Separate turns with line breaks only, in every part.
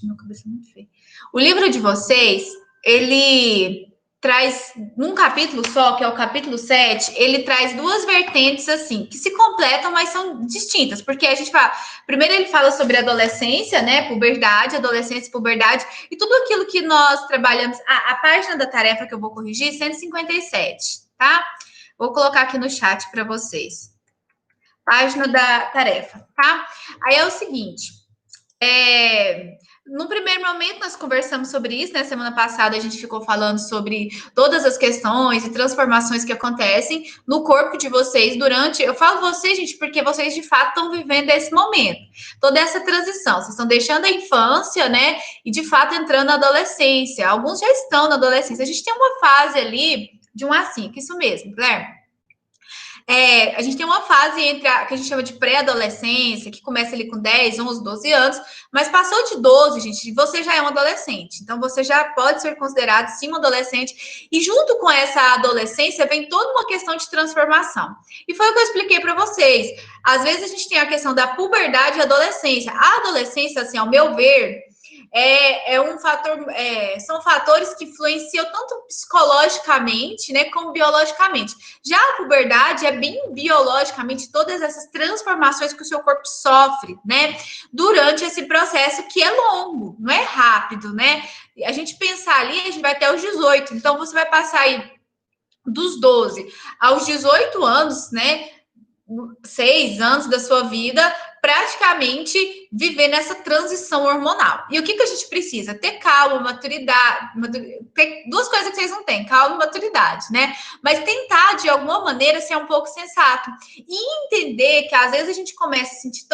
Meu cabeça é muito feia. O livro de vocês, ele traz, num capítulo só, que é o capítulo 7, ele traz duas vertentes, assim, que se completam, mas são distintas, porque a gente fala, primeiro ele fala sobre adolescência, né, puberdade, adolescência, puberdade, e tudo aquilo que nós trabalhamos, a página da tarefa que eu vou corrigir, 157, tá? Vou colocar aqui no chat para vocês. Página da tarefa, tá? Aí é o seguinte, no primeiro momento, nós conversamos sobre isso, né? Semana passada a gente ficou falando sobre todas as questões e transformações que acontecem no corpo de vocês durante. Eu falo vocês, gente, porque vocês de fato estão vivendo esse momento, toda essa transição. Vocês estão deixando a infância, né? E de fato entrando na adolescência. Alguns já estão na adolescência. A gente tem uma fase ali de 1 a 5, isso mesmo, Guilherme. A gente tem uma fase entre a que a gente chama de pré-adolescência, que começa ali com 10, 11, 12 anos, mas passou de 12, gente, você já é um adolescente. Então, você já pode ser considerado, sim, um adolescente. E junto com essa adolescência, vem toda uma questão de transformação. E foi o que eu expliquei para vocês. Às vezes, a gente tem a questão da puberdade e adolescência. A adolescência, assim, ao meu ver, é um fator, são fatores que influenciam tanto psicologicamente, né, como biologicamente. Já a puberdade é bem biologicamente todas essas transformações que o seu corpo sofre, né, durante esse processo que é longo, não é rápido, né? A gente pensar ali, a gente vai até os 18, então você vai passar aí dos 12 aos 18 anos, né? 6 anos da sua vida praticamente viver nessa transição hormonal. E o que a gente precisa? Ter calma, maturidade, ter duas coisas que vocês não têm, calma e maturidade, né? Mas tentar, de alguma maneira, ser um pouco sensato. E entender que, às vezes, a gente começa a sentir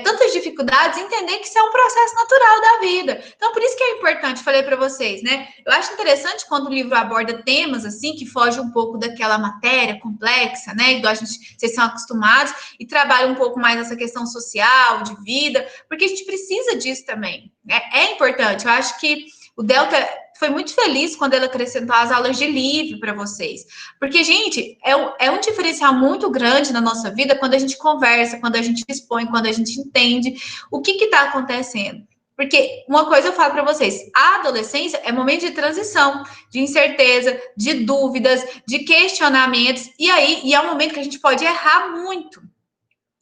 tantas dificuldades, entender que isso é um processo natural da vida. Então, por isso que é importante, falei para vocês, né? Eu acho interessante quando o livro aborda temas assim que fogem um pouco daquela matéria complexa, né? Igual vocês são acostumados, e trabalha um pouco mais essa questão social, de vida, porque a gente precisa disso também, né? É importante. Eu acho que o Delta foi muito feliz quando ele acrescentou as aulas de livro para vocês. Porque, gente, é um diferencial muito grande na nossa vida quando a gente conversa, quando a gente expõe, quando a gente entende o que está acontecendo. Porque uma coisa eu falo para vocês: a adolescência é momento de transição, de incerteza, de dúvidas, de questionamentos, e é um momento que a gente pode errar muito.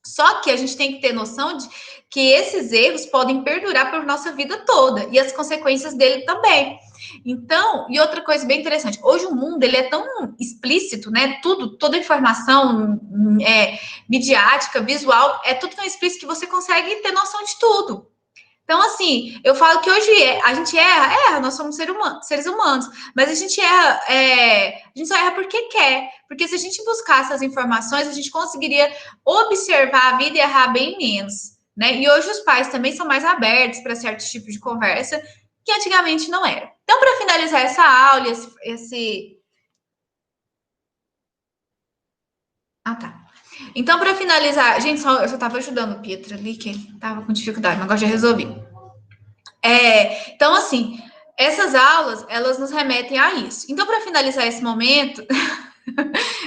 Só que a gente tem que ter noção de que esses erros podem perdurar por nossa vida toda e as consequências dele também. Então, e outra coisa bem interessante, hoje o mundo ele é tão explícito, né? Toda informação midiática, visual, é tudo tão explícito que você consegue ter noção de tudo. Então, assim, eu falo que hoje a gente erra, nós somos seres humanos, mas a gente erra, a gente só erra porque quer. Porque se a gente buscar essas informações, a gente conseguiria observar a vida e errar bem menos, né? E hoje os pais também são mais abertos para certos tipos de conversa que antigamente não era. Então, para finalizar essa aula, Ah, tá. Então, para finalizar, gente, eu só estava ajudando o Pietro ali, que ele estava com dificuldade, mas agora já resolvi. Então, assim, essas aulas, elas nos remetem a isso. Então, para finalizar esse momento,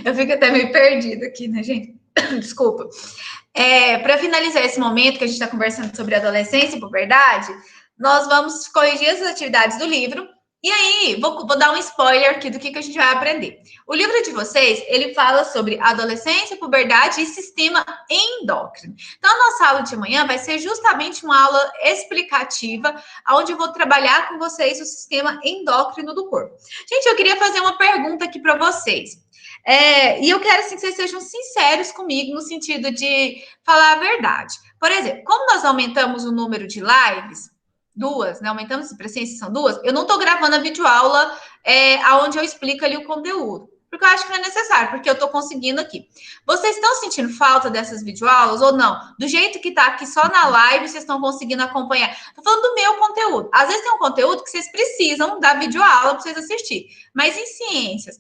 eu fico até meio perdida aqui, né, gente? Desculpa. Para finalizar esse momento que a gente está conversando sobre adolescência e puberdade, nós vamos corrigir as atividades do livro. E aí, vou dar um spoiler aqui do que a gente vai aprender. O livro de vocês, ele fala sobre adolescência, puberdade e sistema endócrino. Então, a nossa aula de manhã vai ser justamente uma aula explicativa, onde eu vou trabalhar com vocês o sistema endócrino do corpo. Gente, eu queria fazer uma pergunta aqui para vocês. E eu quero assim, que vocês sejam sinceros comigo, no sentido de falar a verdade. Por exemplo, como nós aumentamos o número de lives, duas, né? Aumentamos a presença, são duas. Eu não estou gravando a videoaula onde eu explico ali o conteúdo, porque eu acho que não é necessário, porque eu estou conseguindo aqui. Vocês estão sentindo falta dessas videoaulas ou não? Do jeito que está aqui só na live, vocês estão conseguindo acompanhar? Estou falando do meu conteúdo. Às vezes tem um conteúdo que vocês precisam da videoaula para vocês assistir, mas em ciências,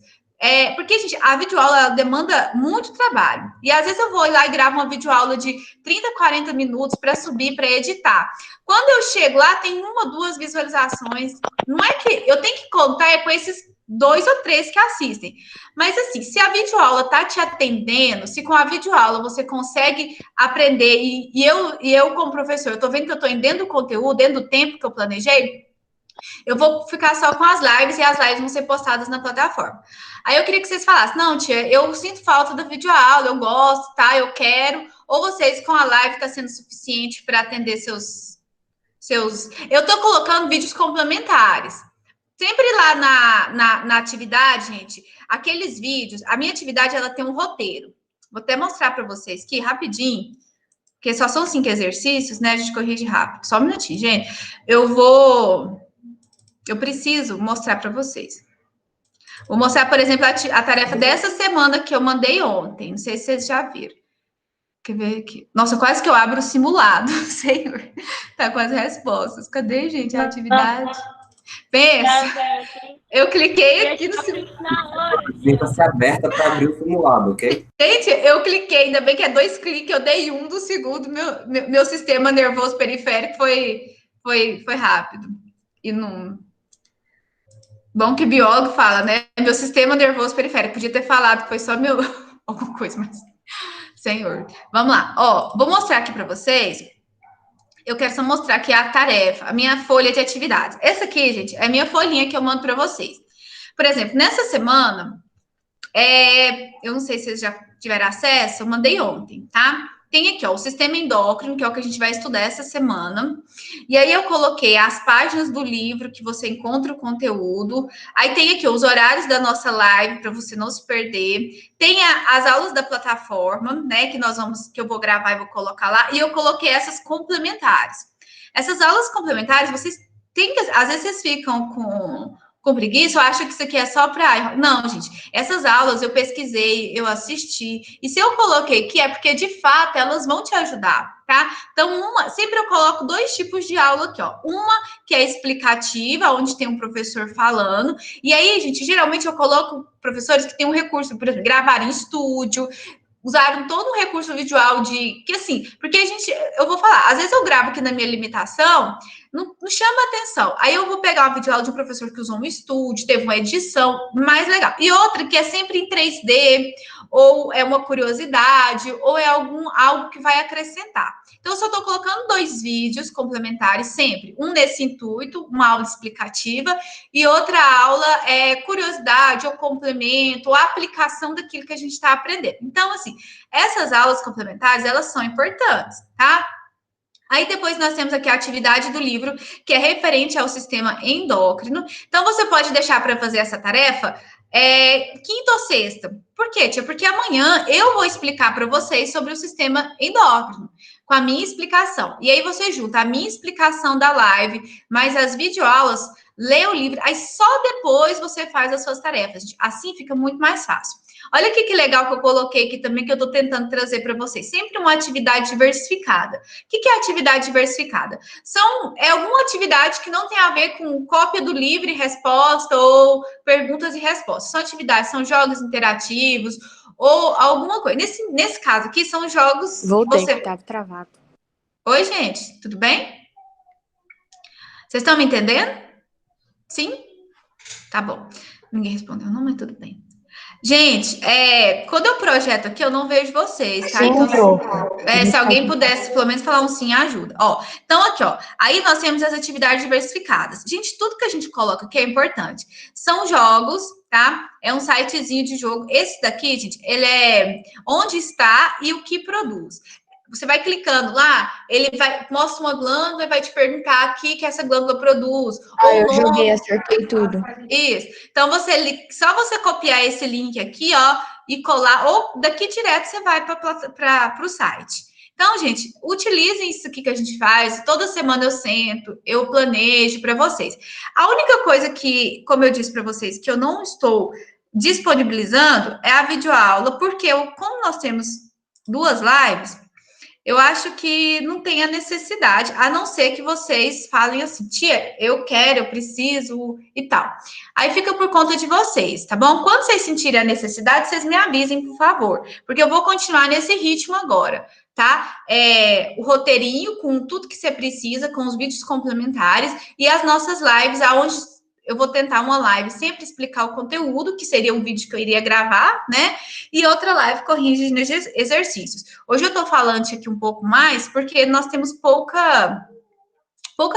Porque, gente, a videoaula ela demanda muito trabalho. E às vezes eu vou lá e gravo uma videoaula de 30, 40 minutos para subir, para editar. Quando eu chego lá, tem uma ou duas visualizações. Não é que eu tenho que contar com esses 2 ou 3 que assistem. Mas assim, se a videoaula tá te atendendo, se com a videoaula você consegue aprender, e eu como professor, eu tô vendo que eu tô dentro do conteúdo, dentro do tempo que eu planejei, eu vou ficar só com as lives e as lives vão ser postadas na plataforma. Aí eu queria que vocês falassem, não, tia, eu sinto falta da videoaula, eu gosto, tá? Eu quero. Ou vocês com a live está sendo suficiente para atender seus. Eu tô colocando vídeos complementares. Sempre lá na atividade, gente, aqueles vídeos, a minha atividade ela tem um roteiro. Vou até mostrar para vocês aqui rapidinho, porque só são 5 exercícios, né? A gente corrige rápido. Só um minutinho, gente. Eu preciso mostrar para vocês. Vou mostrar, por exemplo, a tarefa dessa semana que eu mandei ontem. Não sei se vocês já viram. Quer ver aqui? Nossa, quase que eu abro o simulado, Senhor. Tá com as respostas. Cadê, gente, a atividade? Pensa. Eu cliquei aqui no simulado.
Sinta-se aberta para abrir o simulado, ok?
Gente, eu cliquei, ainda bem que é 2 cliques, eu dei 1 do segundo. Meu sistema nervoso periférico foi rápido. E não. Bom que biólogo fala, né? Meu sistema nervoso periférico. Podia ter falado que foi só meu. Alguma coisa, mas. Senhor. Vamos lá. Ó, vou mostrar aqui para vocês. Eu quero só mostrar aqui a tarefa, a minha folha de atividades. Essa aqui, gente, é a minha folhinha que eu mando para vocês. Por exemplo, nessa semana, eu não sei se vocês já tiveram acesso, eu mandei ontem, tá? Tem aqui, ó, o sistema endócrino, que é o que a gente vai estudar essa semana. E aí eu coloquei as páginas do livro que você encontra o conteúdo. Aí tem aqui ó, os horários da nossa live para você não se perder. Tem as aulas da plataforma, né, que eu vou gravar e vou colocar lá. E eu coloquei essas complementares. Essas aulas complementares, vocês têm que, às vezes vocês ficam com preguiça, eu acho que isso aqui é só para. Não, gente, essas aulas eu pesquisei, eu assisti, e se eu coloquei aqui é porque de fato elas vão te ajudar, tá? Então, sempre eu coloco 2 tipos de aula aqui, ó. Uma que é explicativa, onde tem um professor falando, e aí, gente, geralmente eu coloco professores que têm um recurso, por exemplo, gravar em estúdio, usaram todo um recurso visual que assim, porque eu vou falar, às vezes eu gravo aqui na minha limitação, não chama atenção. Aí eu vou pegar uma videoaula de um professor que usou um estúdio, teve uma edição mais legal. E outra que é sempre em 3D, ou é uma curiosidade, ou é algo que vai acrescentar. Então, eu só estou colocando 2 vídeos complementares sempre. Um nesse intuito, uma aula explicativa, e outra aula é curiosidade, ou complemento, ou aplicação daquilo que a gente está aprendendo. Então, assim, essas aulas complementares, elas são importantes, tá? Aí depois nós temos aqui a atividade do livro, que é referente ao sistema endócrino. Então, você pode deixar para fazer essa tarefa quinta ou sexta. Por quê, tia? Porque amanhã eu vou explicar para vocês sobre o sistema endócrino, com a minha explicação. E aí você junta a minha explicação da live, mais as videoaulas, lê o livro, aí só depois você faz as suas tarefas. Assim fica muito mais fácil. Olha aqui que legal que eu coloquei aqui também, que eu estou tentando trazer para vocês. Sempre uma atividade diversificada. O que é atividade diversificada? É alguma atividade que não tem a ver com cópia do livro e resposta ou perguntas e respostas. São atividades, são jogos interativos ou alguma coisa. Nesse caso aqui, são jogos...
Voltei, que estava travado.
Oi, gente, tudo bem? Vocês estão me entendendo? Sim? Tá bom. Ninguém respondeu, não, mas tudo bem. Gente, quando eu projeto aqui, eu não vejo vocês, tá?
Sim,
então, se alguém pudesse, pelo menos, falar um sim, ajuda. Ó, então, aqui, ó. Aí nós temos as atividades diversificadas. Gente, tudo que a gente coloca aqui é importante. São jogos, tá? É um sitezinho de jogo. Esse daqui, gente, ele é onde está e o que produz. Você vai clicando lá, ele mostra uma glândula e vai te perguntar aqui que essa glândula produz.
Eu joguei, acertei tudo.
Isso. Então, só você copiar esse link aqui, ó, e colar, ou daqui direto você vai para o site. Então, gente, utilizem isso aqui que a gente faz. Toda semana eu sento, eu planejo para vocês. A única coisa que, como eu disse para vocês, que eu não estou disponibilizando é a videoaula, porque como nós temos 2 lives, Eu acho que não tem a necessidade, a não ser que vocês falem assim, tia, eu quero, eu preciso e tal. Aí fica por conta de vocês, tá bom? Quando vocês sentirem a necessidade, vocês me avisem, por favor, porque eu vou continuar nesse ritmo agora, tá? O roteirinho com tudo que você precisa, com os vídeos complementares e as nossas lives, aonde eu vou tentar uma live sempre explicar o conteúdo, que seria um vídeo que eu iria gravar, né? E outra live corrigindo exercícios. Hoje eu estou falando aqui um pouco mais, porque nós temos pouca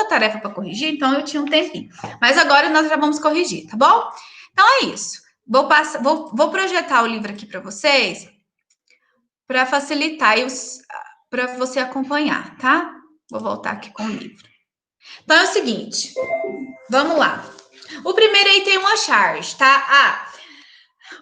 tarefa para corrigir, então eu tinha um tempinho. Mas agora nós já vamos corrigir, tá bom? Então é isso. Vou projetar o livro aqui para vocês, para facilitar para você acompanhar, tá? Vou voltar aqui com o livro. Então é o seguinte, vamos lá. O primeiro aí tem uma charge, tá?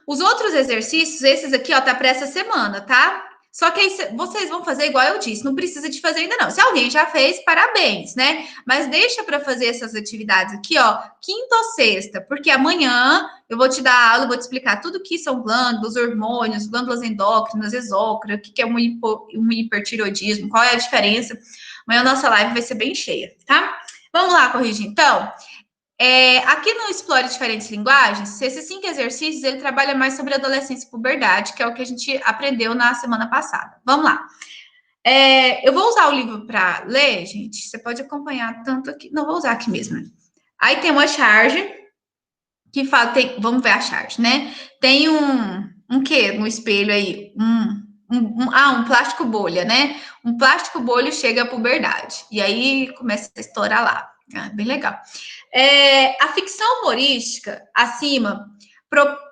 Os outros exercícios, esses aqui, ó, tá para essa semana, tá? Só que aí vocês vão fazer igual eu disse, não precisa de fazer ainda não. Se alguém já fez, parabéns, né? Mas deixa para fazer essas atividades aqui, ó, quinta ou sexta, porque amanhã eu vou te dar aula, vou te explicar tudo que são glândulas, hormônios, glândulas endócrinas, exócrinas, o que é um hipertireoidismo, qual é a diferença. Amanhã a nossa live vai ser bem cheia, tá? Vamos lá corrigir, então. Aqui no Explore Diferentes Linguagens, esses 5 exercícios, ele trabalha mais sobre adolescência e puberdade, que é o que a gente aprendeu na semana passada. Vamos lá. Eu vou usar o livro para ler, gente. Você pode acompanhar tanto aqui. Não, vou usar aqui mesmo. Aí tem uma charge, que fala... vamos ver a charge, né? Tem um quê no espelho aí? Um plástico bolha, né? Um plástico bolha chega à puberdade. E aí começa a estourar lá. Bem legal. A ficção humorística acima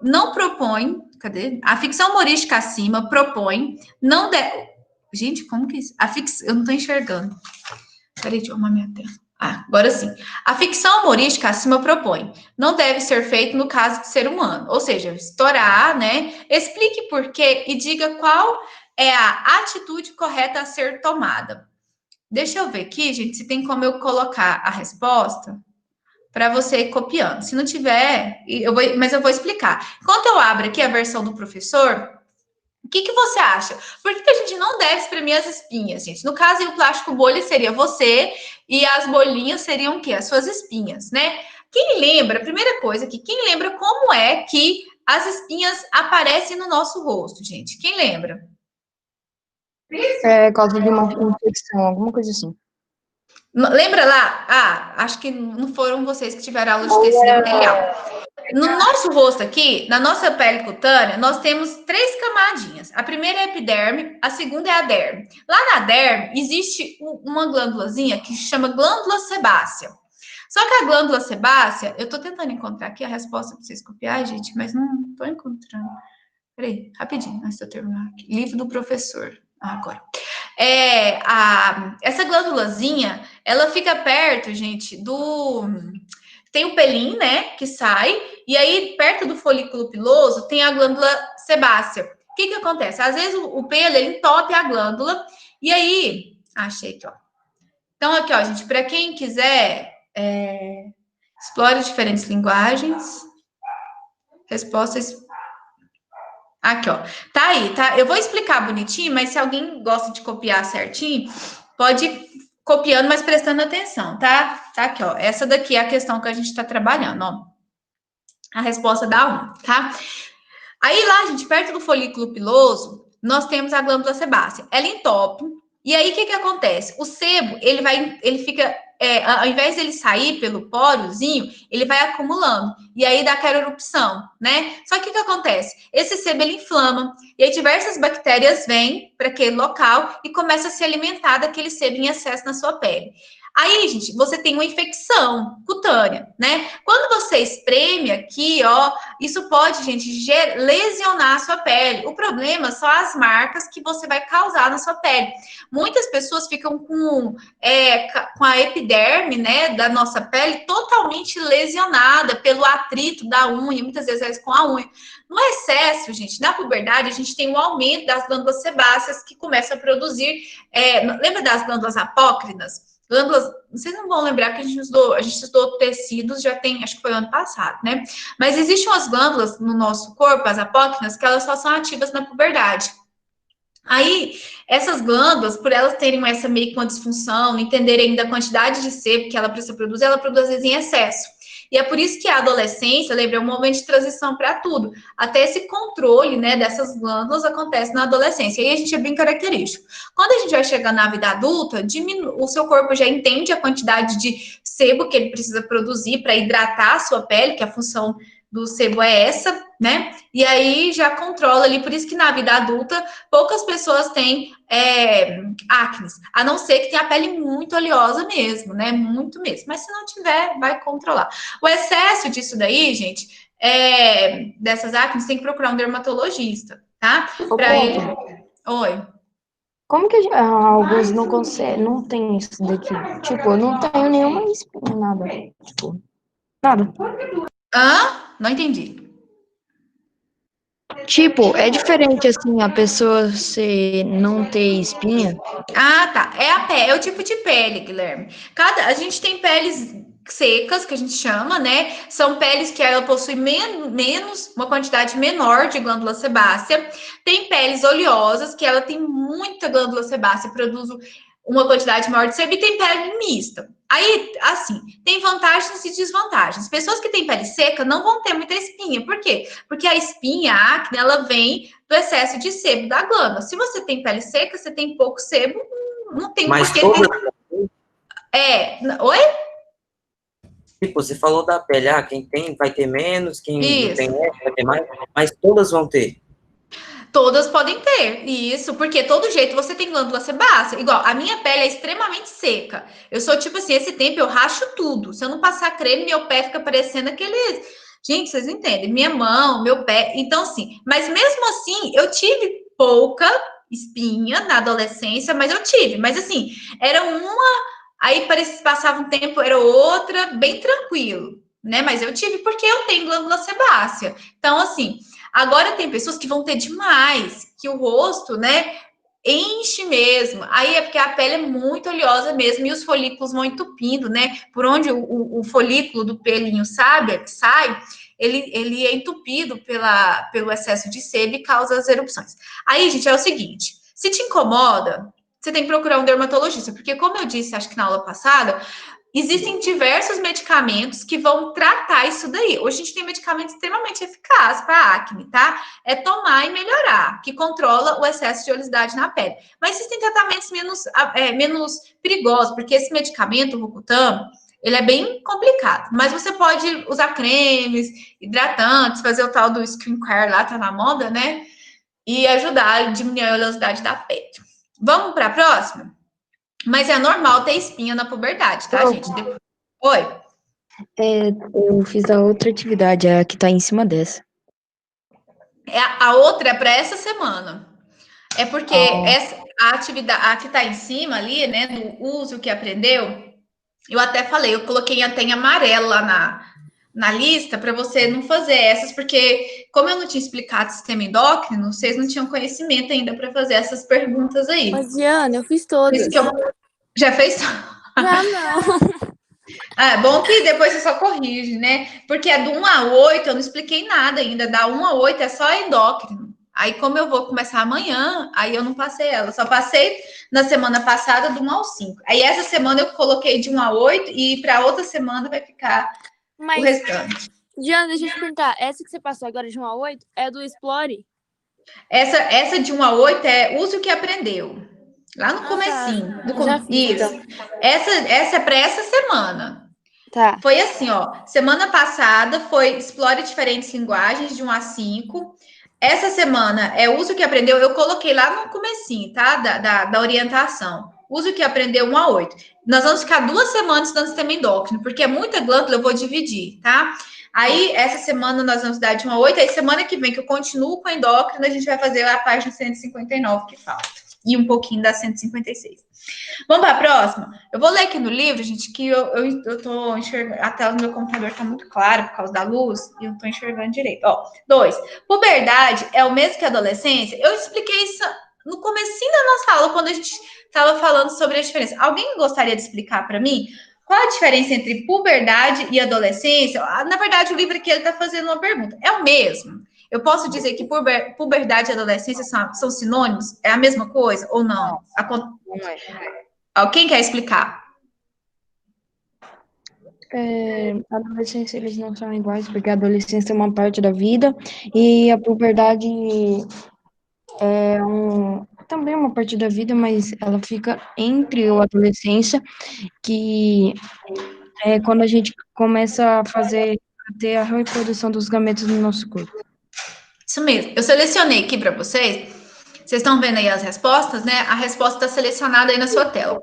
não propõe. Cadê? A ficção humorística acima propõe. Não deve. Gente, como que é isso? Eu não tô enxergando. Peraí, deixa eu arrumar minha tela. Agora sim. A ficção humorística acima propõe. Não deve ser feito no caso de ser humano. Ou seja, estourar, né? Explique por quê e diga qual é a atitude correta a ser tomada. Deixa eu ver aqui, gente, se tem como eu colocar a resposta para você ir copiando. Se não tiver, mas eu vou explicar. Enquanto eu abro aqui a versão do professor, o que você acha? Por que a gente não deve espremer as espinhas, gente? No caso, o plástico bolha seria você e as bolinhas seriam o quê? As suas espinhas, né? Quem lembra, primeira coisa aqui, quem lembra como é que as espinhas aparecem no nosso rosto, gente? Quem lembra?
Por causa de uma infecção, alguma coisa assim.
Lembra lá? Acho que não foram vocês que tiveram aula de tecido epitelial. No nosso rosto aqui, na nossa pele cutânea, nós temos 3 camadinhas. A primeira é a epiderme, a segunda é a derme. Lá na derme, existe uma glândulazinha que se chama glândula sebácea. Só que a glândula sebácea, eu tô tentando encontrar aqui a resposta para vocês copiar, gente, mas não tô encontrando. Peraí, rapidinho, antes de eu terminar aqui. Livro do professor. Agora. Essa glândulazinha, ela fica perto, gente, tem o pelim, né, que sai, e aí perto do folículo piloso tem a glândula sebácea. O que acontece? Às vezes o pelo, ele entope a glândula, e aí... Achei aqui, ó. Então, aqui, ó, gente, para quem quiser, explore diferentes linguagens. Respostas... Aqui, ó. Tá aí, tá? Eu vou explicar bonitinho, mas se alguém gosta de copiar certinho, pode ir copiando, mas prestando atenção, tá? Tá aqui, ó. Essa daqui é a questão que a gente tá trabalhando, ó. A resposta dá 1, tá? Aí lá, gente, perto do folículo piloso, nós temos a glândula sebácea. Ela entope. E aí, o que acontece? O sebo, ele fica... ao invés dele sair pelo porozinho, ele vai acumulando. E aí dá aquela erupção, né? Só que o que acontece? Esse sebo, ele inflama. E aí diversas bactérias vêm para aquele local e começam a se alimentar daquele sebo em excesso na sua pele. Aí, gente, você tem uma infecção cutânea, né? Quando você espreme aqui, ó, isso pode, gente, lesionar a sua pele. O problema são as marcas que você vai causar na sua pele. Muitas pessoas ficam com a epiderme, né, da nossa pele totalmente lesionada pelo atrito da unha, muitas vezes com a unha. No excesso, gente, na puberdade, a gente tem um aumento das glândulas sebáceas que começam a produzir... lembra das glândulas apócrinas? Glândulas, vocês não vão lembrar que a gente estudou tecidos, já tem, acho que foi ano passado, né? Mas existem umas glândulas no nosso corpo, as apócrinas, que elas só são ativas na puberdade. Aí, essas glândulas, por elas terem essa meio que uma disfunção, entenderem da quantidade de sebo que ela precisa produzir, ela produz às vezes em excesso. E é por isso que a adolescência, lembra, é um momento de transição para tudo. Até esse controle, né, dessas glândulas acontece na adolescência. E aí a gente é bem característico. Quando a gente vai chegando na vida adulta, o seu corpo já entende a quantidade de sebo que ele precisa produzir para hidratar a sua pele, que a função do sebo é essa, né? E aí já controla ali, por isso que na vida adulta poucas pessoas têm acne, a não ser que tenha a pele muito oleosa mesmo, né? Muito mesmo. Mas se não tiver, vai controlar. O excesso disso daí, gente, dessas acnes, tem que procurar um dermatologista, tá? Para ele. Oi.
Como que alguns não conseguem, não tem isso daqui? Tipo, eu não tenho nenhuma espinha, nada. Tipo, nada.
Não entendi.
Tipo, é diferente assim a pessoa não ter espinha.
Ah, tá. É o tipo de pele, Guilherme. A gente tem peles secas, que a gente chama, né? São peles que ela possui menos, uma quantidade menor de glândula sebácea. Tem peles oleosas, que ela tem muita glândula sebácea, produz uma quantidade maior de sebo, e tem pele mista. Aí, assim, tem vantagens e desvantagens. Pessoas que têm pele seca não vão ter muita espinha. Por quê? Porque a espinha, a acne, ela vem do excesso de sebo da glândula. Se você tem pele seca, você tem pouco sebo, não tem
Mas
porquê
todas.
Oi?
Tipo, você falou da pele, quem tem vai ter menos, quem não tem
Isso.
vai ter mais, mas todas vão ter.
Todas podem ter, isso, porque todo jeito você tem glândula sebácea. Igual, a minha pele é extremamente seca. Eu sou tipo assim, esse tempo eu racho tudo. Se eu não passar creme, meu pé fica parecendo aqueles. Gente, vocês entendem? Minha mão, meu pé. Então, assim, mas mesmo assim, eu tive pouca espinha na adolescência, mas eu tive. Mas assim, era uma, aí passava um tempo, era outra, bem tranquilo, né? Mas eu tive porque eu tenho glândula sebácea. Então, assim. Agora tem pessoas que vão ter demais, que o rosto, né, enche mesmo. Aí é porque a pele é muito oleosa mesmo e os folículos vão entupindo, né? Por onde o folículo do pelinho sabe, sai, ele é entupido pelo excesso de sebo e causa as erupções. Aí, gente, é o seguinte: se te incomoda, você tem que procurar um dermatologista, porque, como eu disse, acho que na aula passada, existem diversos medicamentos que vão tratar isso daí. Hoje a gente tem medicamentos extremamente eficazes para acne, tá? É tomar e melhorar, que controla o excesso de oleosidade na pele. Mas existem tratamentos menos perigosos, porque esse medicamento, o Rocutan, ele é bem complicado. Mas você pode usar cremes, hidratantes, fazer o tal do skincare lá, tá na moda, né? E ajudar a diminuir a oleosidade da pele. Vamos para a próxima? Mas é normal ter espinha na puberdade, tá, gente? Oi.
Eu fiz a outra atividade, a que tá em cima dessa.
A outra é para essa semana. É porque a atividade, a que tá em cima ali, né, do uso que aprendeu, eu até falei, eu coloquei até em amarelo lá na lista para você não fazer essas, porque como eu não tinha explicado o sistema endócrino, vocês não tinham conhecimento ainda para fazer essas perguntas aí.
Mas, Diana, eu fiz
Por isso
todas.
que eu já fez.
Já não.
É bom que depois você só corrige, né? Porque é do 1 a 8, eu não expliquei nada ainda. Da 1 a 8 é só endócrino. Aí, como eu vou começar amanhã, aí eu não passei ela. Só passei na semana passada do 1 ao 5. Aí, essa semana eu coloquei de 1 a 8 e para outra semana vai ficar o restante.
Diana, deixa eu te perguntar. Essa que você passou agora de 1 a 8 é do Explore?
Essa de 1 a 8 é uso que aprendeu. Lá no comecinho.
Tá. Já fiz,
Isso.
então.
Essa é para essa semana.
Tá.
Foi assim, ó. Semana passada foi explore diferentes linguagens de 1 a 5. Essa semana é uso que aprendeu. Eu coloquei lá no comecinho, tá? Da orientação. Uso que aprendeu 1 a 8. Nós vamos ficar 2 semanas estudando sistema endócrino, porque é muita glândula, eu vou dividir, tá? Aí, essa semana nós vamos dar de 1 a 8. Aí, semana que vem, que eu continuo com a endócrino, a gente vai fazer a página 159 que falta. E um pouquinho da 156. Vamos para a próxima? Eu vou ler aqui no livro, gente, que eu tô enxergando. A tela do meu computador tá muito clara por causa da luz e eu tô enxergando direito. Ó, 2. Puberdade é o mesmo que a adolescência? Eu expliquei isso no comecinho da nossa aula, quando a gente estava falando sobre a diferença. Alguém gostaria de explicar para mim qual a diferença entre puberdade e adolescência? Na verdade, o livro aqui ele tá fazendo uma pergunta. É o mesmo? Eu posso dizer que puberdade e adolescência são sinônimos? É a mesma coisa ou não?
Não é.
Quem quer explicar?
A adolescência, eles não são iguais, porque a adolescência é uma parte da vida e a puberdade também é uma parte da vida, mas ela fica entre a adolescência, que é quando a gente começa a ter a reprodução dos gametos no nosso corpo.
Isso mesmo. Eu selecionei aqui para vocês. Vocês estão vendo aí as respostas, né? A resposta está selecionada aí na sua tela.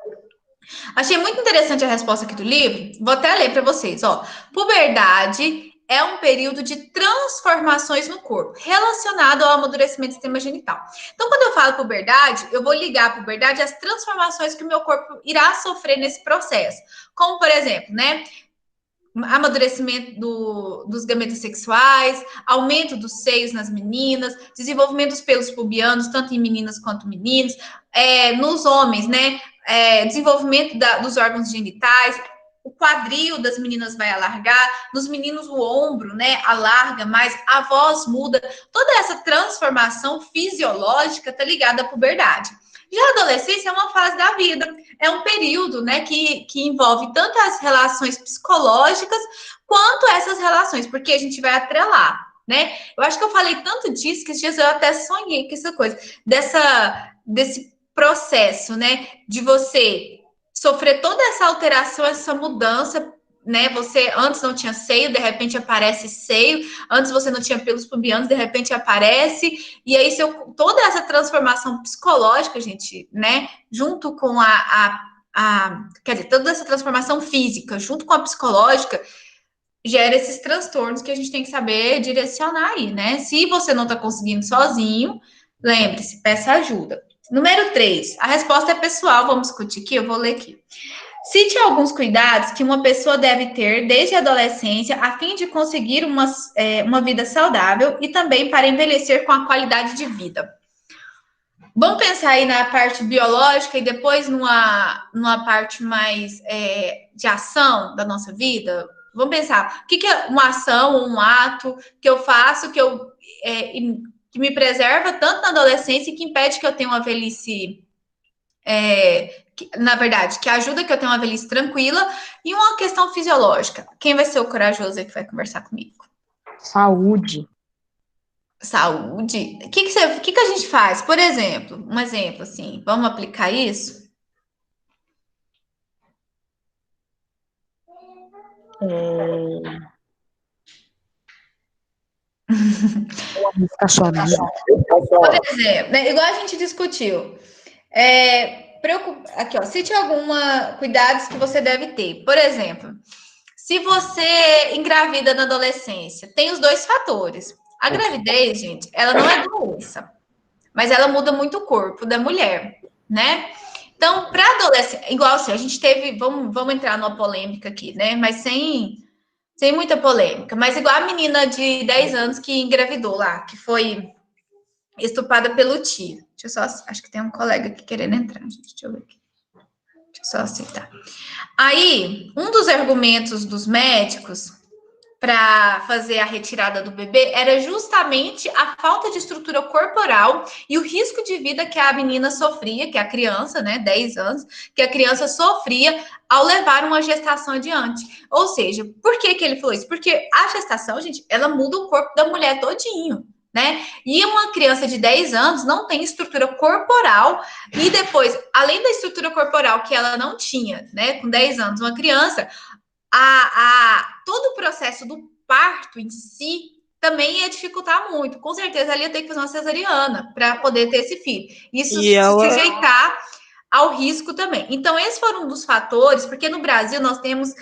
Achei muito interessante a resposta aqui do livro. Vou até ler para vocês, ó. Puberdade é um período de transformações no corpo, relacionado ao amadurecimento do sistema genital. Então, quando eu falo puberdade, eu vou ligar a puberdade às transformações que o meu corpo irá sofrer nesse processo. Como, por exemplo, né? Amadurecimento dos gametas sexuais, aumento dos seios nas meninas, desenvolvimento dos pelos pubianos, tanto em meninas quanto meninos, nos homens, né? Desenvolvimento dos órgãos genitais, o quadril das meninas vai alargar, nos meninos o ombro, né, alarga mais, a voz muda, toda essa transformação fisiológica tá ligada à puberdade. Já a adolescência é uma fase da vida, é um período, né, que envolve tanto as relações psicológicas quanto essas relações, porque a gente vai atrelar, né? Eu acho que eu falei tanto disso que esses dias eu até sonhei com essa coisa, desse processo, né, de você sofrer toda essa alteração, essa mudança, né? Você antes não tinha seio, de repente aparece seio, antes você não tinha pelos pubianos, de repente aparece, e aí toda essa transformação psicológica, gente, né? Junto com quer dizer, toda essa transformação física, junto com a psicológica, gera esses transtornos que a gente tem que saber direcionar aí, né? Se você não está conseguindo sozinho, lembre-se, peça ajuda. Número 3, a resposta é pessoal, vamos discutir aqui, eu vou ler aqui. Cite alguns cuidados que uma pessoa deve ter desde a adolescência a fim de conseguir uma vida saudável e também para envelhecer com a qualidade de vida. Vamos pensar aí na parte biológica e depois numa parte mais de ação da nossa vida? Vamos pensar, o que é uma ação, um ato que eu faço, que me preserva tanto na adolescência e que impede que eu tenha uma velhice... na verdade, que ajuda que eu tenha uma velhice tranquila e uma questão fisiológica. Quem vai ser o corajoso aí que vai conversar comigo?
Saúde.
Saúde? O que a gente faz? Por exemplo, um exemplo assim, vamos aplicar isso?
Ficar sua vida.
Por exemplo, né, igual a gente discutiu. Aqui, ó, cite alguns cuidados que você deve ter. Por exemplo, se você engravida na adolescência, tem os dois fatores. A gravidez, gente, ela não é doença, mas ela muda muito o corpo da mulher, né? Então, para adolescente, igual assim, a gente teve, vamos entrar numa polêmica aqui, né? Mas sem muita polêmica. Mas igual a menina de 10 anos que engravidou lá, que foi estuprada pelo tio. Deixa eu só, acho que tem um colega aqui querendo entrar, gente. Deixa eu ver aqui. Deixa eu só aceitar. Aí, um dos argumentos dos médicos para fazer a retirada do bebê era justamente a falta de estrutura corporal e o risco de vida que a menina sofria, que a criança, né, 10 anos, que a criança sofria ao levar uma gestação adiante. Ou seja, por que ele falou isso? Porque a gestação, gente, ela muda o corpo da mulher todinho, né? E uma criança de 10 anos não tem estrutura corporal e depois, além da estrutura corporal que ela não tinha, né, com 10 anos, uma criança, todo o processo do parto em si também ia dificultar muito. Com certeza, ela ia ter que fazer uma cesariana para poder ter esse filho. Isso se sujeitar ao risco também. Então, esses foram um dos fatores, porque no Brasil nós temos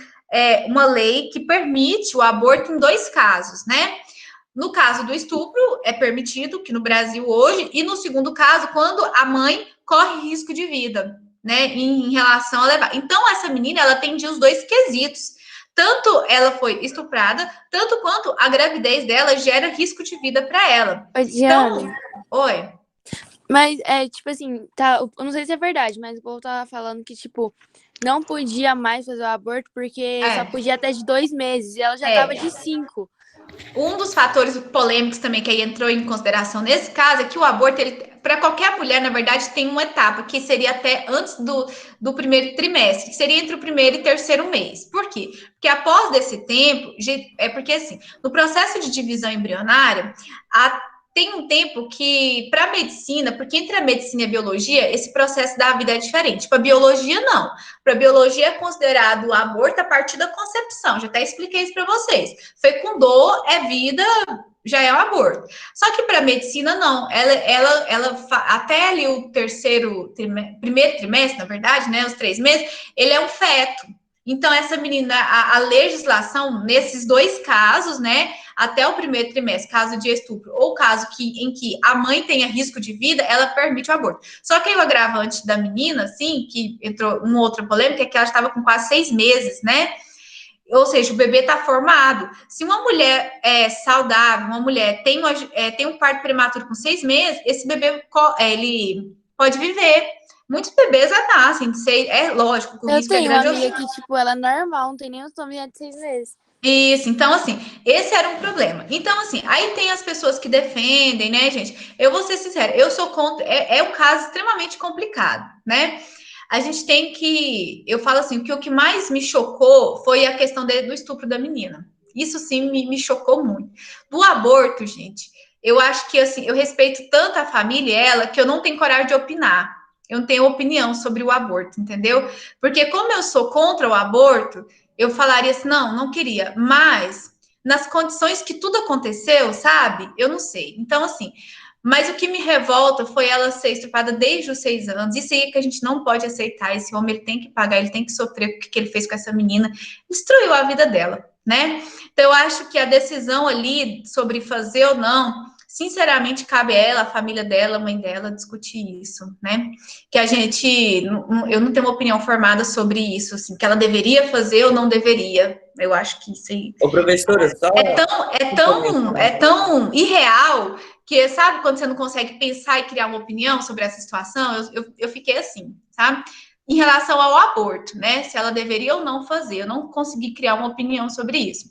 uma lei que permite o aborto em 2 casos, né? No caso do estupro, é permitido, que no Brasil hoje, e no segundo caso, quando a mãe corre risco de vida, né, em relação a levar. Então, essa menina, ela atendia os 2 quesitos. Tanto ela foi estuprada, tanto quanto a gravidez dela gera risco de vida para ela.
Diana,
Oi.
Mas tipo assim, eu não sei se é verdade, mas o povo tava falando que, tipo, não podia mais fazer o aborto porque só podia até de 2 meses. E ela já tava de 5.
um dos fatores polêmicos também que aí entrou em consideração nesse caso é que o aborto, para qualquer mulher, na verdade, tem uma etapa que seria até antes do primeiro trimestre, que seria entre o primeiro e terceiro mês. Por quê? Porque após desse tempo, é porque assim, no processo de divisão embrionária, tem um tempo que, para a medicina, porque entre a medicina e a biologia, esse processo da vida é diferente. Para a biologia, não. Para a biologia é considerado o aborto a partir da concepção. Já até expliquei isso para vocês. Fecundou, é vida, já é um aborto. Só que para a medicina, não. Ela até ali o primeiro trimestre, na verdade, né, os 3 meses, ele é um feto. Então, essa menina, a legislação, nesses dois casos, né, até o primeiro trimestre, caso de estupro, ou caso em que a mãe tenha risco de vida, ela permite o aborto. Só que aí o agravante da menina, assim, que entrou uma outra polêmica, é que ela estava com quase 6 meses, né? Ou seja, o bebê está formado. Se uma mulher é saudável, uma mulher tem um parto prematuro com 6 meses, esse bebê ele pode viver. Muitos bebês já nascem, é lógico que o risco é grande.
Eu tenho uma amiga que, tipo, ela é normal, não tem nem os nomes de 6 meses.
Isso, então, assim, esse era um problema. Então, assim, aí tem as pessoas que defendem, né, gente? Eu vou ser sincera, eu sou contra, é um caso extremamente complicado, né? A gente tem que, eu falo assim, o que mais me chocou foi a questão do estupro da menina. Isso sim me chocou muito. Do aborto, gente, eu acho que, assim, eu respeito tanto a família e ela que eu não tenho coragem de opinar. Eu não tenho opinião sobre o aborto, entendeu? Porque como eu sou contra o aborto, eu falaria assim, não queria, mas nas condições que tudo aconteceu, sabe? Eu não sei. Então, assim, mas o que me revolta foi ela ser estuprada desde os 6 anos. Isso aí é que a gente não pode aceitar. Esse homem, ele tem que pagar, ele tem que sofrer o que ele fez com essa menina. Destruiu a vida dela, né? Então, eu acho que a decisão ali sobre fazer ou não, sinceramente, cabe a ela, a família dela, a mãe dela, discutir isso, né? Que a gente, eu não tenho uma opinião formada sobre isso, assim, que ela deveria fazer ou não deveria. Eu acho que isso aí...
Ô, professora, só...
É tão irreal que, sabe, quando você não consegue pensar e criar uma opinião sobre essa situação, eu fiquei assim, sabe? Em relação ao aborto, né? Se ela deveria ou não fazer, eu não consegui criar uma opinião sobre isso.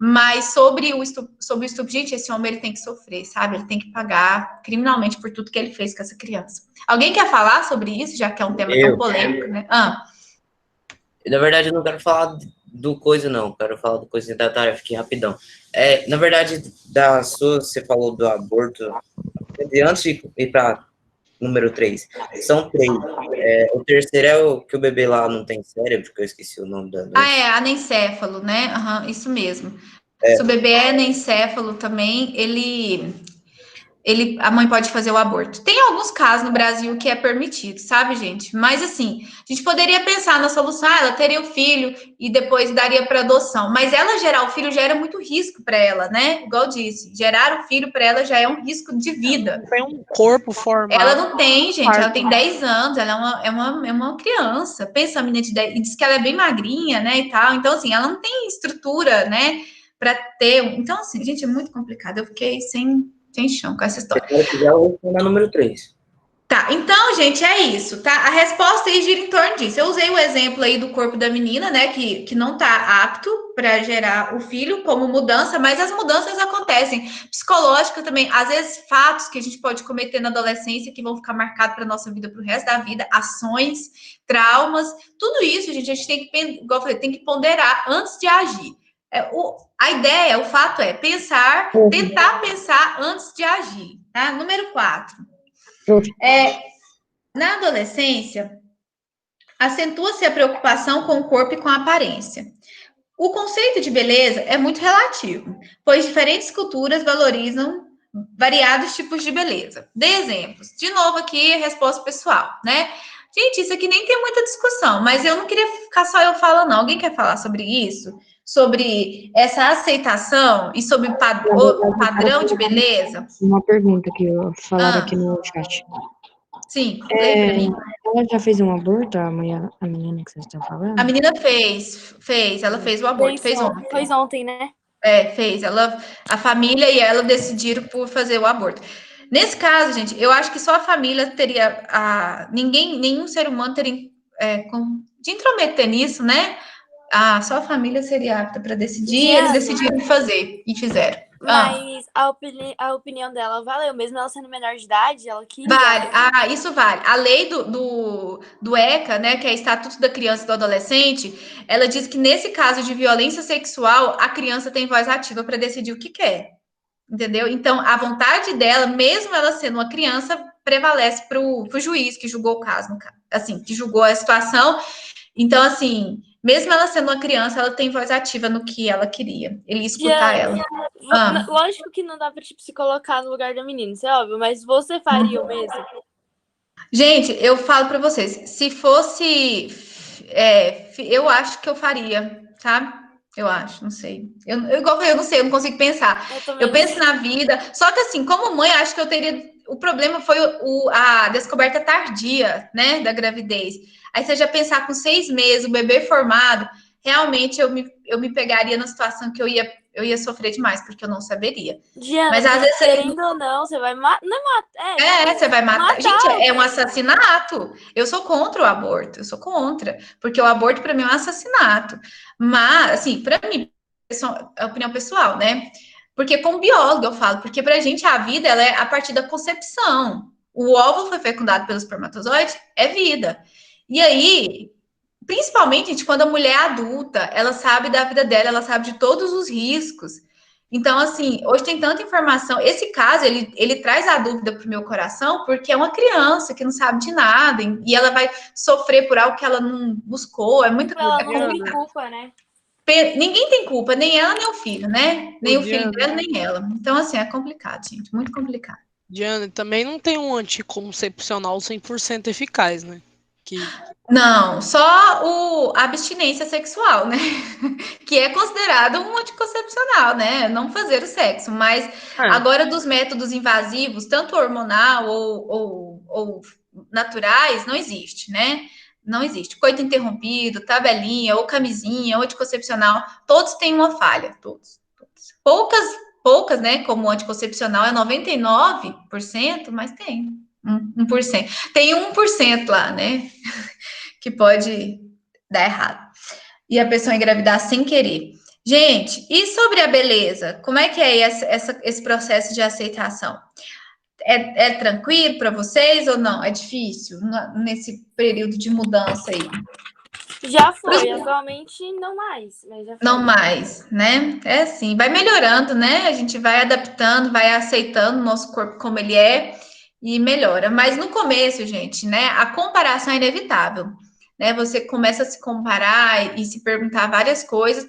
Mas sobre o estupro, gente, esse homem, ele tem que sofrer, sabe? Ele tem que pagar criminalmente por tudo que ele fez com essa criança. Alguém quer falar sobre isso, já que é um tema tão polêmico, né?
Na verdade, eu não quero falar do coisa, não. Quero falar do coisa da tarefa aqui, rapidão. Na verdade, você falou do aborto. Antes de ir para número 3, são 3. O terceiro é o que o bebê lá não tem cérebro, que eu esqueci o nome da doença.
É anencéfalo, né? Isso mesmo. Se o bebê é anencéfalo também, a mãe pode fazer o aborto. Tem alguns casos no Brasil que é permitido, sabe, gente? Mas assim, a gente poderia pensar na solução, ela teria o filho e depois daria para adoção. Mas ela gerar o filho gera muito risco para ela, né? Igual eu disse, gerar o filho para ela já é um risco de vida.
Tem um corpo formado.
Ela não tem, gente, ela tem 10 anos, ela é uma criança. Pensa a menina de 10, e diz que ela é bem magrinha, né, e tal. Então, assim, ela não tem estrutura, né, para ter. Então, assim, gente, é muito complicado. Eu fiquei sem chão com essa história.
Eu vou na número 3.
Tá, então, gente, é isso, tá? A resposta aí gira em torno disso. Eu usei o exemplo aí do corpo da menina, né, que não tá apto para gerar o filho como mudança, mas as mudanças acontecem. Psicológica também, às vezes fatos que a gente pode cometer na adolescência que vão ficar marcados para nossa vida pro resto da vida, ações, traumas, tudo isso, gente, a gente tem que, igual eu falei, tem que ponderar antes de agir. A ideia, o fato é tentar pensar antes de agir, tá? Número 4. Na adolescência, acentua-se a preocupação com o corpo e com a aparência. O conceito de beleza é muito relativo, pois diferentes culturas valorizam variados tipos de beleza. Dê exemplos. De novo aqui, a resposta pessoal, né? Gente, isso aqui nem tem muita discussão, mas eu não queria ficar só eu falando, não. Alguém quer falar sobre isso? Sobre essa aceitação e sobre o padrão de beleza?
Uma pergunta que falaram aqui no chat.
Sim, lê pra mim.
Ela já fez um aborto, a menina que vocês estão falando?
A menina fez. Ela fez o aborto, fez ontem.
Fez ontem, né?
Fez. A família e ela decidiram por fazer o aborto. Nesse caso, gente, eu acho que só a família teria, nenhum ser humano teria de intrometer nisso, né? só a família seria apta para decidir, e eles
Diana,
decidiram fazer e fizeram.
mas a opinião dela valeu, mesmo ela sendo menor de idade, ela queria.
Vale, isso vale. A lei do ECA, né, que é Estatuto da Criança e do Adolescente, ela diz que nesse caso de violência sexual, a criança tem voz ativa para decidir o que quer, entendeu? Então, a vontade dela, mesmo ela sendo uma criança, prevalece para o juiz que julgou o caso, assim, que julgou a situação. Então, assim, mesmo ela sendo uma criança, ela tem voz ativa no que ela queria. Ele ia escutar ela.
Lógico que não dá pra tipo, se colocar no lugar da menina, isso é óbvio, mas você faria o mesmo?
Gente, eu falo para vocês, se fosse, eu acho que eu faria, sabe? Eu acho, não sei. Igual eu não sei, eu não consigo pensar. Eu penso na vida, só que assim, como mãe, acho que eu teria. O problema foi a descoberta tardia, né, da gravidez. Aí você já pensar com 6 meses, o bebê formado, realmente eu me pegaria na situação que eu ia sofrer demais, porque eu não saberia.
Diana,
mas às vezes
querendo ou não, você vai matar. Não matar.
você vai matar. Gente, é um assassinato. Eu sou contra o aborto, eu sou contra, porque o aborto para mim é um assassinato. Mas, assim, para mim, é opinião pessoal, né? Porque como biólogo eu falo, porque pra gente a vida ela é a partir da concepção. O óvulo foi fecundado pelos espermatozoides, é vida. E aí, principalmente, gente, quando a mulher é adulta, ela sabe da vida dela, ela sabe de todos os riscos. Então, assim, hoje tem tanta informação. Esse caso, ele traz a dúvida para o meu coração, porque é uma criança que não sabe de nada, e ela vai sofrer por algo que ela não buscou. É muito
ela não tem culpa, né?
Ninguém tem culpa, nem ela, nem o filho, né? Nem o filho dela, nem ela. Então, assim, é complicado, gente, muito complicado.
Diana, também não tem um anticoncepcional 100% eficaz, né?
Não, só a abstinência sexual, né? Que é considerado um anticoncepcional, né? Não fazer o sexo. Mas agora dos métodos invasivos, tanto hormonal ou naturais, não existe, né? Não existe. Coito interrompido, tabelinha, ou camisinha, ou anticoncepcional, todos têm uma falha, todos. Poucas, né? Como o anticoncepcional é 99%, mas tem 1%. Tem 1% lá, né? Que pode dar errado. E a pessoa engravidar sem querer. Gente, e sobre a beleza? Como é que é esse processo de aceitação? É tranquilo para vocês ou não? É difícil nesse período de mudança aí?
Já foi, atualmente não mais. Mas já foi.
Não mais, né? É assim, vai melhorando, né? A gente vai adaptando, vai aceitando o nosso corpo como ele é e melhora. Mas no começo, gente, né? A comparação é inevitável, né? Você começa a se comparar e se perguntar várias coisas,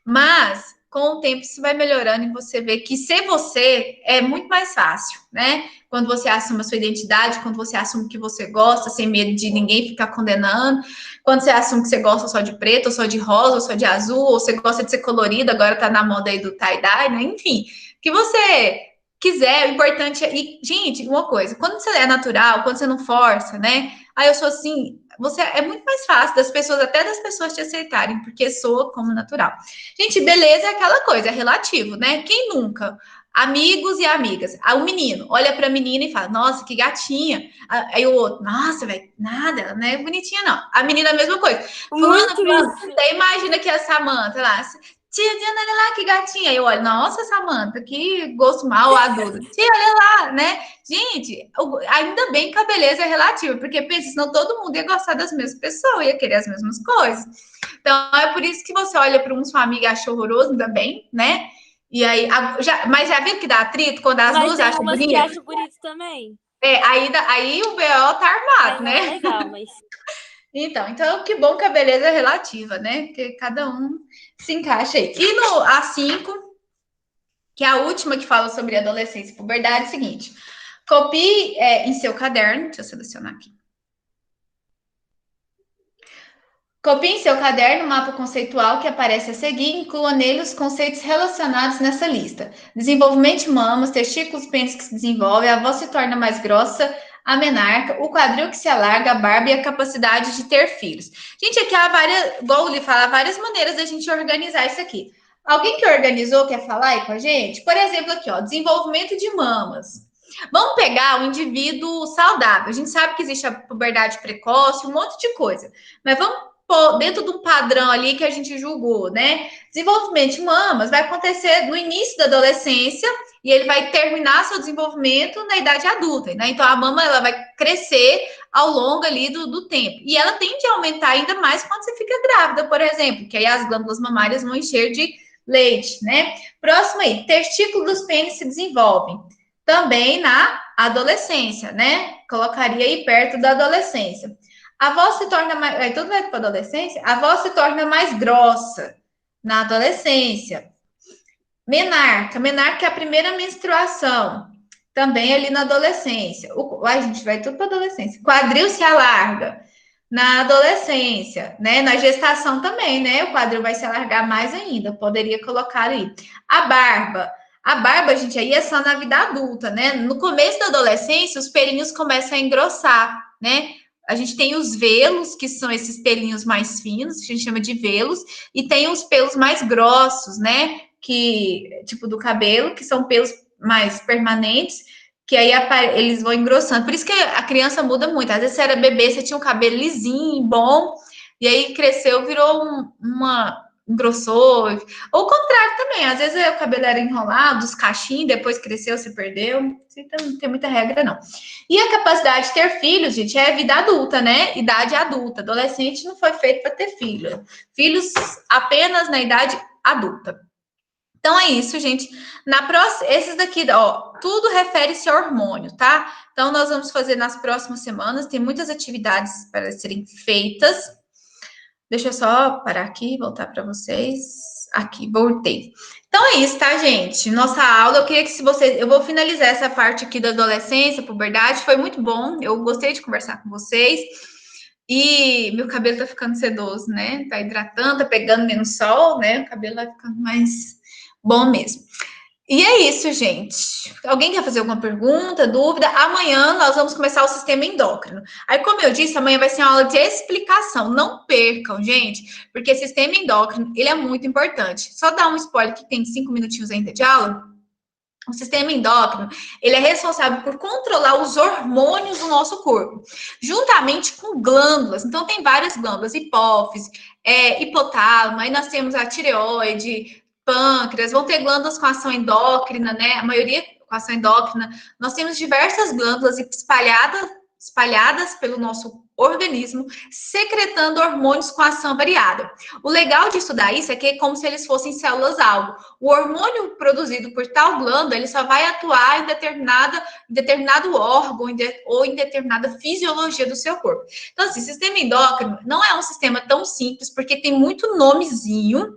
mas com o tempo isso vai melhorando e você vê que ser você é muito mais fácil, né? Quando você assume a sua identidade, quando você assume que você gosta, sem medo de ninguém ficar condenando, quando você assume que você gosta só de preto, ou só de rosa, ou só de azul, ou você gosta de ser colorido, agora tá na moda aí do tie-dye, né? Enfim, que você quiser, o importante é... E, gente, uma coisa, quando você é natural, quando você não força, né? Aí eu sou assim, você é muito mais fácil até das pessoas te aceitarem, porque soa como natural. Gente, beleza é aquela coisa, é relativo, né? Quem nunca? Amigos e amigas. O menino olha para a menina e fala: Nossa, que gatinha. Aí o outro: Nossa, velho, nada, ela não é bonitinha, não. A menina, a mesma coisa. Fulano, você imagina que é a Samanta lá. Tia Diana, olha lá que gatinha. Aí eu olho: Nossa, Samanta, que gosto mal adulto. Tia, olha lá, né? Gente, ainda bem que a beleza é relativa, porque pensa, senão todo mundo ia gostar das mesmas pessoas, ia querer as mesmas coisas. Então, é por isso que você olha para sua amiga e acha horroroso, ainda bem, né? E aí, mas já viu que dá atrito quando as duas acham bonito?
Que acham bonito também.
Aí o BO tá armado, né?
É legal, mas...
Então, que bom que a beleza é relativa, né? Porque cada um se encaixa aí. E no A5, que é a última que fala sobre adolescência e puberdade, é o seguinte: copie em seu caderno, deixa eu selecionar aqui. Copie em seu caderno o mapa conceitual que aparece a seguir e inclua nele os conceitos relacionados nessa lista. Desenvolvimento de mamas, testículos, pênis que se desenvolve, a voz se torna mais grossa, a menarca, o quadril que se alarga, a barba e a capacidade de ter filhos. Gente, aqui há igual o Li fala, várias maneiras da gente organizar isso aqui. Alguém que organizou quer falar aí com a gente? Por exemplo, aqui, ó, desenvolvimento de mamas. Vamos pegar um indivíduo saudável. A gente sabe que existe a puberdade precoce, um monte de coisa. Mas vamos dentro de um padrão ali que a gente julgou, né? Desenvolvimento de mamas vai acontecer no início da adolescência e ele vai terminar seu desenvolvimento na idade adulta, né? Então a mama ela vai crescer ao longo ali do tempo. E ela tende a aumentar ainda mais quando você fica grávida, por exemplo, que aí as glândulas mamárias vão encher de leite, né? Próximo aí, testículo dos pênis se desenvolvem também na adolescência, né? Colocaria aí perto da adolescência. A voz se torna mais. Aí tudo vai para a adolescência. A voz se torna mais grossa na adolescência. Menarca é a primeira menstruação. Também ali na adolescência. A gente vai tudo para adolescência. Quadril se alarga na adolescência, né? Na gestação também, né? O quadril vai se alargar mais ainda. Poderia colocar aí. A barba. A barba, gente, aí é só na vida adulta, né? No começo da adolescência, os pelinhos começam a engrossar, né? A gente tem os velos, que são esses pelinhos mais finos, a gente chama de velos, e tem os pelos mais grossos, né? Que, tipo do cabelo, que são pelos mais permanentes, que aí eles vão engrossando. Por isso que a criança muda muito. Às vezes você era bebê, você tinha um cabelo lisinho, bom, e aí cresceu, virou engrossou. Ou o contrário também, às vezes o cabelo era enrolado, os cachinhos, depois cresceu, se perdeu. Não tem muita regra, não. E a capacidade de ter filhos, gente, é vida adulta, né? Idade adulta. Adolescente não foi feito para ter filho. Filhos apenas na idade adulta. Então é isso, gente. Na próxima, esses daqui, ó, tudo refere-se a hormônio, tá? Então nós vamos fazer nas próximas semanas. Tem muitas atividades para serem feitas. Deixa eu só parar aqui e voltar para vocês. Aqui, voltei. Então é isso, tá, gente? Nossa aula, eu queria que se vocês... Eu vou finalizar essa parte aqui da adolescência, puberdade. Foi muito bom. Eu gostei de conversar com vocês. E meu cabelo tá ficando sedoso, né? Tá hidratando, tá pegando menos sol, né? O cabelo vai ficando mais bom mesmo. E é isso, gente. Alguém quer fazer alguma pergunta, dúvida? Amanhã nós vamos começar o sistema endócrino. Aí, como eu disse, amanhã vai ser uma aula de explicação. Não percam, gente, porque sistema endócrino, ele é muito importante. Só dar um spoiler que tem 5 minutinhos ainda de aula. O sistema endócrino, ele é responsável por controlar os hormônios do nosso corpo, juntamente com glândulas. Então, tem várias glândulas, hipófise, hipotálamo, aí nós temos a tireoide, pâncreas, vão ter glândulas com ação endócrina, né? A maioria com ação endócrina. Nós temos diversas glândulas espalhadas pelo nosso organismo, secretando hormônios com ação variada. O legal de estudar isso é que é como se eles fossem células-alvo. O hormônio produzido por tal glândula, ele só vai atuar em determinado órgão ou em determinada fisiologia do seu corpo. Então, assim, o sistema endócrino não é um sistema tão simples, porque tem muito nomezinho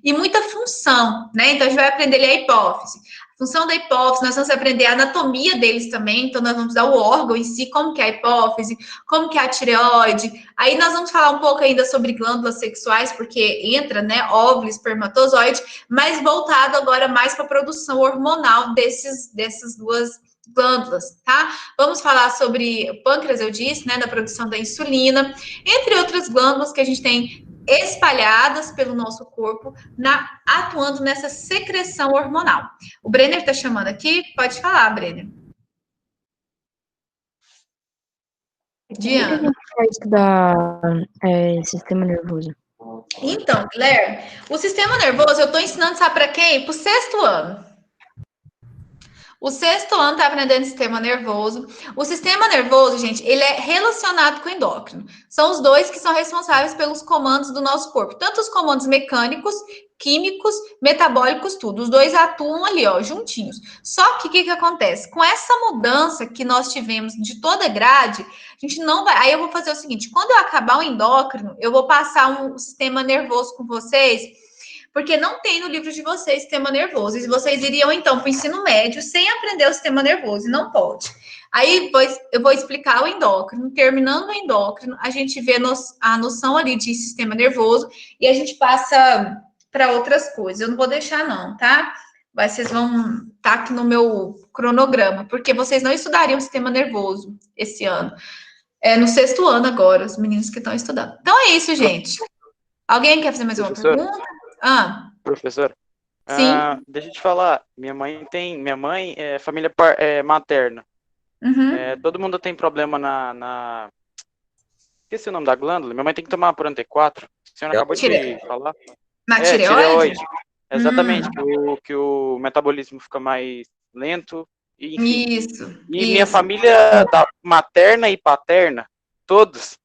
e muita função, né? Então, a gente vai aprender ali a hipófise. A função da hipófise, nós vamos aprender a anatomia deles também, então nós vamos dar o órgão em si, como que é a hipófise, como que é a tireoide. Aí nós vamos falar um pouco ainda sobre glândulas sexuais, porque entra, né, óvulo, espermatozoide, mas voltado agora mais para a produção hormonal dessas duas glândulas, tá? Vamos falar sobre o pâncreas, eu disse, né, da produção da insulina, entre outras glândulas que a gente tem espalhadas pelo nosso corpo, atuando nessa secreção hormonal. O Brenner está chamando aqui, pode falar, Brenner. Diana.
Como que a gente vai estudar sistema nervoso?
Então, Guilherme, o sistema nervoso eu estou ensinando, sabe para quem? Para o 6º ano. O 6º ano está aprendendo sistema nervoso. O sistema nervoso, gente, ele é relacionado com o endócrino. São os dois que são responsáveis pelos comandos do nosso corpo. Tanto os comandos mecânicos, químicos, metabólicos, tudo. Os dois atuam ali, ó, juntinhos. Só que o que acontece? Com essa mudança que nós tivemos de toda a grade, a gente não vai... Aí eu vou fazer o seguinte, quando eu acabar o endócrino, eu vou passar um sistema nervoso com vocês, porque não tem no livro de vocês sistema nervoso. E vocês iriam, então, para o ensino médio sem aprender o sistema nervoso, e não pode. Aí, eu vou explicar o endócrino. Terminando o endócrino, a gente vê a noção ali de sistema nervoso e a gente passa para outras coisas. Eu não vou deixar, não, tá? Vocês vão estar aqui no meu cronograma, porque vocês não estudariam sistema nervoso esse ano. É no 6º ano agora, os meninos que estão estudando. Então é isso, gente. Alguém quer fazer mais uma pergunta?
Professor,
Sim.
deixa eu te falar, minha mãe é família materna.
Uhum.
Todo mundo tem problema esqueci o nome da glândula. Minha mãe tem que tomar por T4. A senhora acabou de falar.
Na tireoide?
Exatamente, que o metabolismo fica mais lento. E, enfim.
Isso.
E minha família materna e paterna, todos,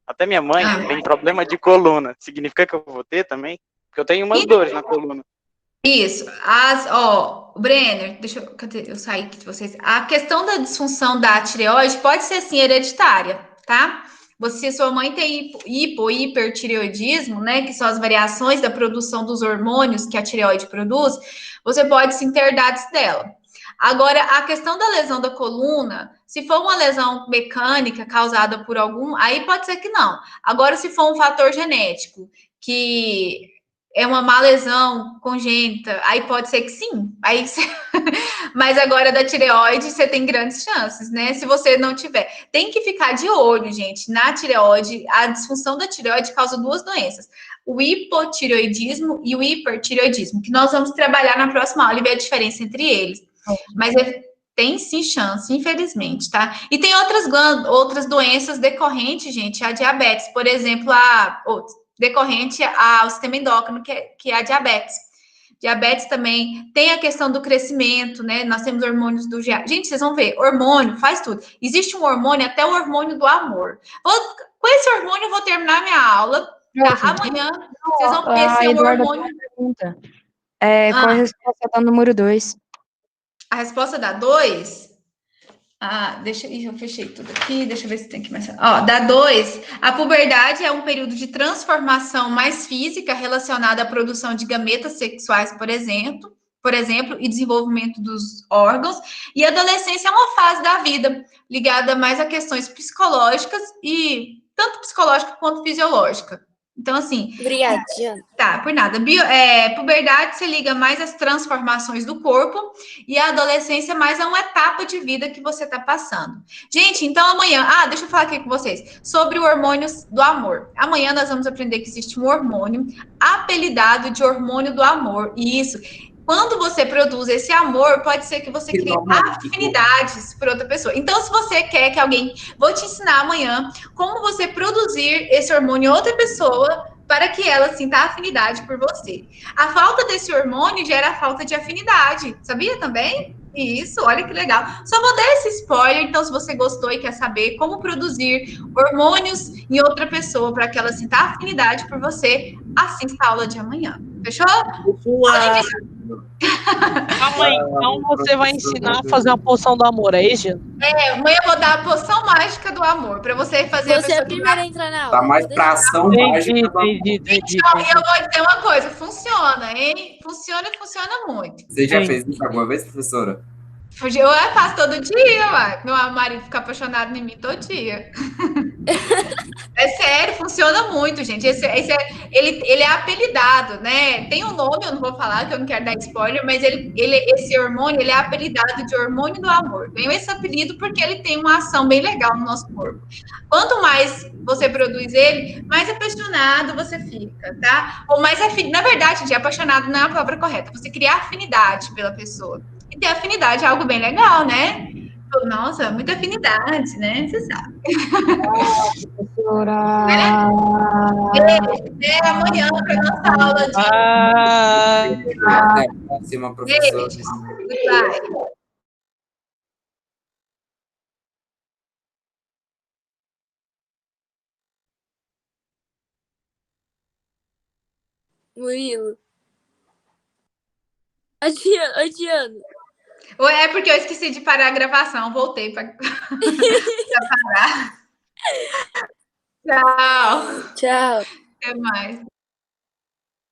até minha mãe, tem problema de coluna. Significa que eu vou ter também? Porque eu tenho umas dores na coluna.
Isso. Brenner, cadê? Eu saí aqui de vocês. A questão da disfunção da tireoide pode ser, sim, hereditária, tá? Sua mãe tem hipertireoidismo, né? Que são as variações da produção dos hormônios que a tireoide produz, você pode sim ter herdades dela. Agora, a questão da lesão da coluna, se for uma lesão mecânica causada por aí pode ser que não. Agora, se for um fator genético, que é uma má lesão congênita, aí pode ser que sim. Mas agora da tireoide, você tem grandes chances, né? Se você não tiver. Tem que ficar de olho, gente, na tireoide. A disfunção da tireoide causa duas doenças. O hipotireoidismo e o hipertireoidismo, que nós vamos trabalhar na próxima aula e ver a diferença entre eles. Mas tem sim chance, infelizmente, tá? E tem outras doenças decorrentes, gente, a diabetes, por exemplo, decorrente ao sistema endócrino, que é a diabetes. Diabetes também tem a questão do crescimento, né? Nós temos hormônios do GA. Gente, vocês vão ver, hormônio faz tudo. Existe um hormônio, até o hormônio do amor. Com esse hormônio, eu vou terminar minha aula. Tá? Amanhã, vocês vão ver se é um hormônio.
Pergunta. Qual a resposta da número 2?
A resposta da 2? Eu fechei tudo aqui, deixa eu ver se tem que mais. Da 2, a puberdade é um período de transformação mais física relacionada à produção de gametas sexuais, por exemplo, e desenvolvimento dos órgãos. E a adolescência é uma fase da vida ligada mais a questões psicológicas, e tanto psicológica quanto fisiológica. Então, assim...
Obrigada, Diana.
Tá, por nada. Puberdade se liga mais às transformações do corpo, e a adolescência mais a uma etapa de vida que você tá passando. Gente, então amanhã... deixa eu falar aqui com vocês sobre o hormônio do amor. Amanhã nós vamos aprender que existe um hormônio apelidado de hormônio do amor. E isso... Quando você produz esse amor, pode ser que você crie afinidades por outra pessoa. Então, se você quer que alguém... Vou te ensinar amanhã como você produzir esse hormônio em outra pessoa para que ela sinta afinidade por você. A falta desse hormônio gera a falta de afinidade. Sabia também? Isso, olha que legal. Só vou dar esse spoiler, então, se você gostou e quer saber como produzir hormônios em outra pessoa para que ela sinta afinidade por você, assista a aula de amanhã. Fechou?
Amanhã, então, você vai ensinar a fazer uma poção do amor, é isso, Jean?
Amanhã eu vou dar a poção mágica do amor, para você fazer
Você é a primeira a entrar na aula.
Tá mais pra ação mágica.
Entendi.
Então, eu vou dizer uma coisa, funciona, hein? Funciona muito.
Você já fez isso alguma vez, professora?
Eu faço todo dia, ué. Meu marido fica apaixonado em mim todo dia. É sério, funciona muito, gente. Ele é apelidado, né? Tem um nome, eu não vou falar, que eu não quero dar spoiler, mas esse hormônio, ele é apelidado de hormônio do amor. Ganhou esse apelido porque ele tem uma ação bem legal no nosso corpo. Quanto mais você produz ele, mais apaixonado você fica, tá? Ou mais na verdade, gente, apaixonado não é a palavra correta. Você cria afinidade pela pessoa. E ter afinidade é algo bem legal, né? Nossa, muita afinidade, né? Você sabe.
Professora.
Até amanhã para nossa aula de.
Até a próxima, professora.
Bye.
Murilo. Adiano.
Ou é porque eu esqueci de parar a gravação, voltei para parar. Tchau.
Tchau.
Até mais.